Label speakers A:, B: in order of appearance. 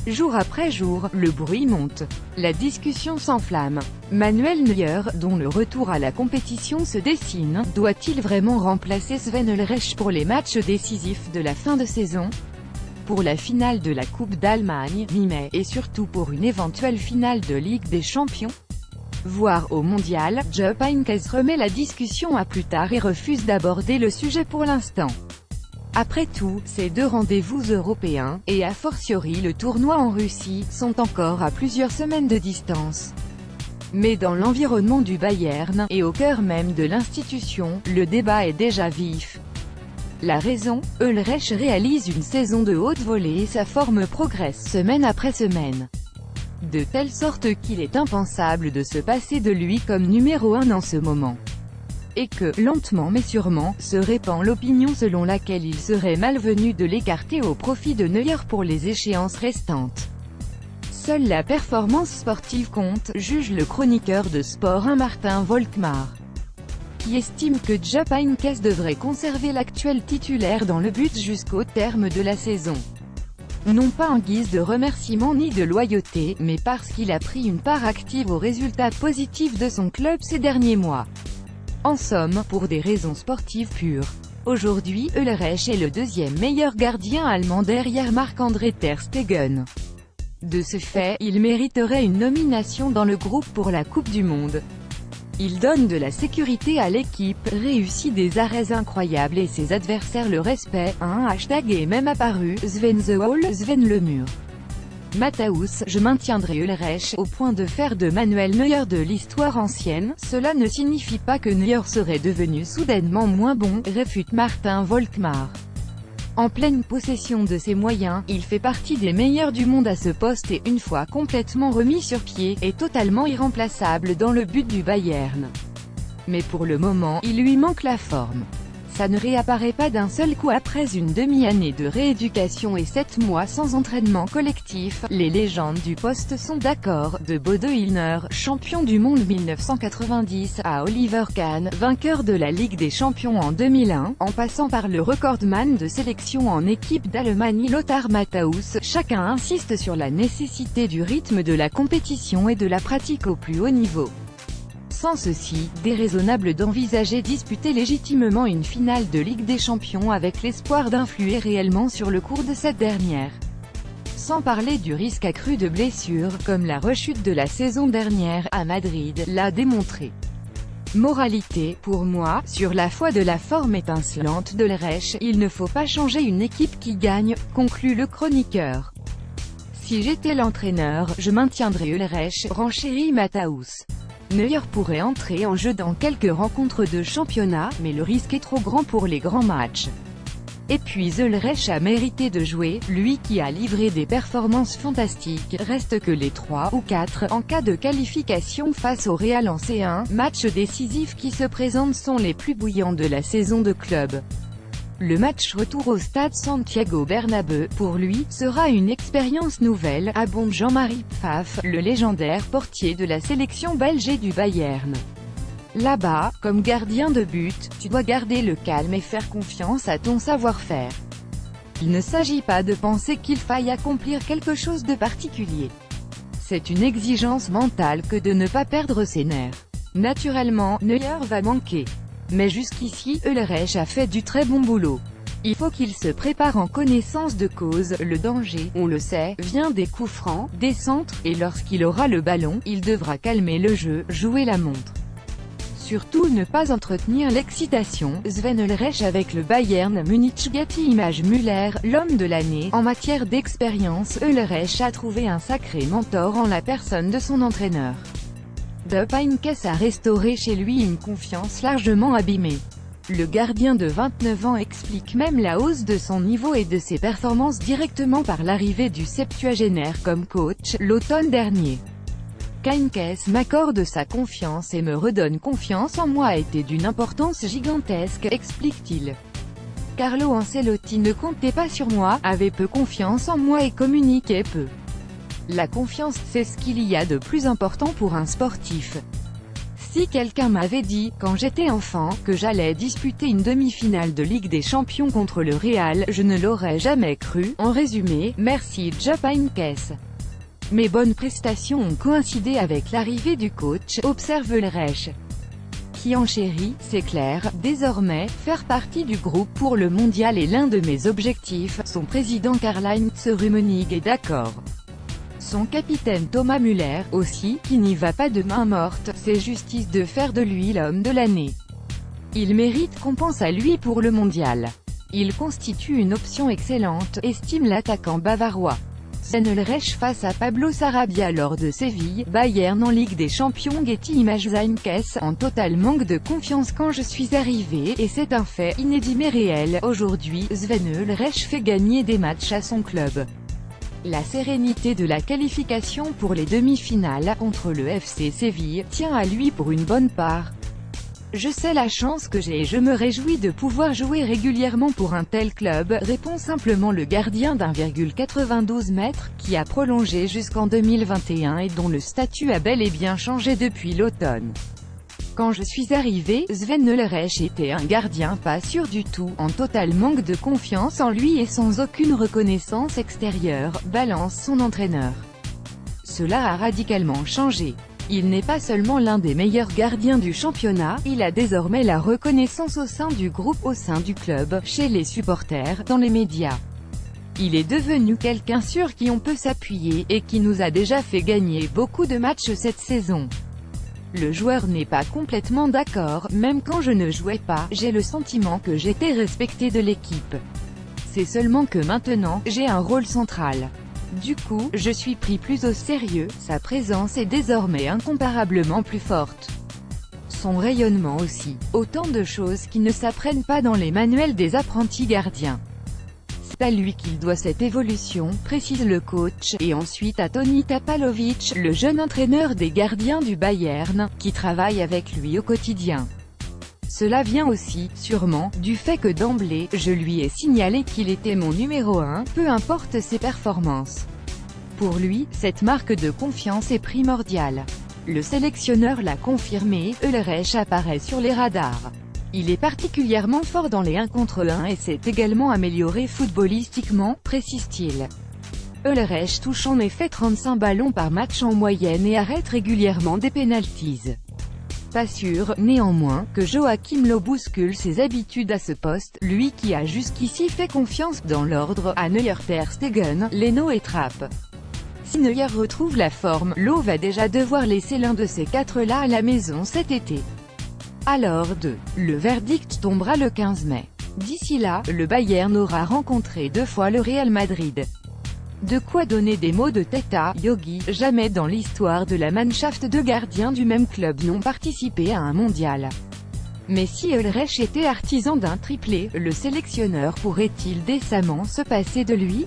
A: Jour après jour, le bruit monte. La discussion s'enflamme. Manuel Neuer, dont le retour à la compétition se dessine, doit-il vraiment remplacer Sven Ulreich pour les matchs décisifs de la fin de saison? Pour la finale de la Coupe d'Allemagne, mi-mai, et surtout pour une éventuelle finale de Ligue des Champions, voire au Mondial, Jupp Heynckes remet la discussion à plus tard et refuse d'aborder le sujet pour l'instant. Après tout, ces deux rendez-vous européens, et a fortiori le tournoi en Russie, sont encore à plusieurs semaines de distance. Mais dans l'environnement du Bayern, et au cœur même de l'institution, le débat est déjà vif. La raison, Ulreich réalise une saison de haute volée et sa forme progresse semaine après semaine. De telle sorte qu'il est impensable de se passer de lui comme numéro 1 en ce moment. Et que, lentement mais sûrement, se répand l'opinion selon laquelle il serait malvenu de l'écarter au profit de Neuer pour les échéances restantes. Seule la performance sportive compte, juge le chroniqueur de Sport 1 Martin Volkmar, qui estime que Jupp Heynckes devrait conserver l'actuel titulaire dans le but jusqu'au terme de la saison. Non pas en guise de remerciement ni de loyauté, mais parce qu'il a pris une part active aux résultats positifs de son club ces derniers mois. En somme, pour des raisons sportives pures. Aujourd'hui, Ulreich est le deuxième meilleur gardien allemand derrière Marc-André Ter Stegen. De ce fait, il mériterait une nomination dans le groupe pour la Coupe du Monde. Il donne de la sécurité à l'équipe, réussit des arrêts incroyables et ses adversaires le respectent. Un hashtag est même apparu, Sven the Wall, Sven le mur. Matthaus, je maintiendrai Ulreich, au point de faire de Manuel Neuer de l'histoire ancienne. Cela ne signifie pas que Neuer serait devenu soudainement moins bon, réfute Martin Volkmar. En pleine possession de ses moyens, il fait partie des meilleurs du monde à ce poste et, une fois complètement remis sur pied, est totalement irremplaçable dans le but du Bayern. Mais pour le moment, il lui manque la forme. Ça ne réapparaît pas d'un seul coup après une demi-année de rééducation et 7 mois sans entraînement collectif. Les légendes du poste sont d'accord, de Bodo Illner, champion du monde 1990, à Oliver Kahn, vainqueur de la Ligue des Champions en 2001, en passant par le recordman de sélection en équipe d'Allemagne Lothar Matthaus. Chacun insiste sur la nécessité du rythme de la compétition et de la pratique au plus haut niveau. Sans ceci, déraisonnable d'envisager disputer légitimement une finale de Ligue des Champions avec l'espoir d'influer réellement sur le cours de cette dernière. Sans parler du risque accru de blessures, comme la rechute de la saison dernière, à Madrid, l'a démontré. Moralité, pour moi, sur la foi de la forme étincelante de Ulreich, il ne faut pas changer une équipe qui gagne, conclut le chroniqueur. Si j'étais l'entraîneur, je maintiendrais Ulreich, renchérit Matthaus. Neuer pourrait entrer en jeu dans quelques rencontres de championnat, mais le risque est trop grand pour les grands matchs. Et puis Ulreich a mérité de jouer, lui qui a livré des performances fantastiques. Reste que les 3 ou 4, en cas de qualification face au Real en C1, matchs décisifs qui se présentent sont les plus bouillants de la saison de club. Le match retour au stade Santiago Bernabéu, pour lui, sera une expérience nouvelle, abonde Jean-Marie Pfaff, le légendaire portier de la sélection belge et du Bayern. Là-bas, comme gardien de but, tu dois garder le calme et faire confiance à ton savoir-faire. Il ne s'agit pas de penser qu'il faille accomplir quelque chose de particulier. C'est une exigence mentale que de ne pas perdre ses nerfs. Naturellement, Neuer va manquer. Mais jusqu'ici, Ulreich a fait du très bon boulot. Il faut qu'il se prépare en connaissance de cause. Le danger, on le sait, vient des coups francs, des centres, et lorsqu'il aura le ballon, il devra calmer le jeu, jouer la montre. Surtout ne pas entretenir l'excitation. Sven Ulreich avec le Bayern Munich. Getty Images. Müller, l'homme de l'année. En matière d'expérience, Ulreich a trouvé un sacré mentor en la personne de son entraîneur. Jupp Heynckes a restauré chez lui une confiance largement abîmée. Le gardien de 29 ans explique même la hausse de son niveau et de ses performances directement par l'arrivée du septuagénaire comme coach, l'automne dernier. Heynckes m'accorde sa confiance et me redonne confiance en moi a été d'une importance gigantesque, explique-t-il. Carlo Ancelotti ne comptait pas sur moi, avait peu confiance en moi et communiquait peu. La confiance, c'est ce qu'il y a de plus important pour un sportif. Si quelqu'un m'avait dit, quand j'étais enfant, que j'allais disputer une demi-finale de Ligue des Champions contre le Real, je ne l'aurais jamais cru. En résumé, merci Jupp Heynckes. Mes bonnes prestations ont coïncidé avec l'arrivée du coach, observe Ulreich, qui enchérit, c'est clair, désormais, faire partie du groupe pour le mondial est l'un de mes objectifs. Son président Karl-Heinz Rummenigge est d'accord. Son capitaine Thomas Müller, aussi, qui n'y va pas de main morte, c'est justice de faire de lui l'homme de l'année. Il mérite qu'on pense à lui pour le mondial. Il constitue une option excellente, estime l'attaquant bavarois. Sven Ulreich face à Pablo Sarabia lors de Séville, Bayern en Ligue des Champions. Getty Images. Heynckes en total manque de confiance quand je suis arrivé, et c'est un fait, inédit mais réel. Aujourd'hui, Sven Ulreich fait gagner des matchs à son club. La sérénité de la qualification pour les demi-finales, contre le FC Séville, tient à lui pour une bonne part. Je sais la chance que j'ai et je me réjouis de pouvoir jouer régulièrement pour un tel club, répond simplement le gardien d'1,92 m, qui a prolongé jusqu'en 2021 et dont le statut a bel et bien changé depuis l'automne. Quand je suis arrivé, Sven Ulreich était un gardien pas sûr du tout, en total manque de confiance en lui et sans aucune reconnaissance extérieure, balance son entraîneur. Cela a radicalement changé. Il n'est pas seulement l'un des meilleurs gardiens du championnat, il a désormais la reconnaissance au sein du groupe, au sein du club, chez les supporters, dans les médias. Il est devenu quelqu'un sur qui on peut s'appuyer, et qui nous a déjà fait gagner beaucoup de matchs cette saison. Le joueur n'est pas complètement d'accord, même quand je ne jouais pas, j'ai le sentiment que j'étais respecté de l'équipe. C'est seulement que maintenant, j'ai un rôle central. Du coup, je suis pris plus au sérieux, sa présence est désormais incomparablement plus forte. Son rayonnement aussi. Autant de choses qui ne s'apprennent pas dans les manuels des apprentis gardiens. C'est à lui qu'il doit cette évolution, précise le coach, et ensuite à Toni Tapalovic, le jeune entraîneur des gardiens du Bayern, qui travaille avec lui au quotidien. Cela vient aussi, sûrement, du fait que d'emblée, je lui ai signalé qu'il était mon numéro 1, peu importe ses performances. Pour lui, cette marque de confiance est primordiale. Le sélectionneur l'a confirmé, Ulreich apparaît sur les radars. Il est particulièrement fort dans les 1 contre 1 et s'est également amélioré footballistiquement, précise-t-il. Ulreich touche en effet 35 ballons par match en moyenne et arrête régulièrement des pénaltys. Pas sûr, néanmoins, que Joachim Löw bouscule ses habitudes à ce poste, lui qui a jusqu'ici fait confiance, dans l'ordre, à Neuer, Ter Stegen, Leno et Trapp. Si Neuer retrouve la forme, Löw va déjà devoir laisser l'un de ces quatre-là à la maison cet été. Alors le verdict tombera le 15 mai. D'ici là, le Bayern aura rencontré 2 fois le Real Madrid. De quoi donner des mots de tête à Yogi. Jamais dans l'histoire de la Mannschaft de gardiens du même club n'ont participé à un mondial. Mais si Ulreich était artisan d'un triplé, le sélectionneur pourrait-il décemment se passer de lui?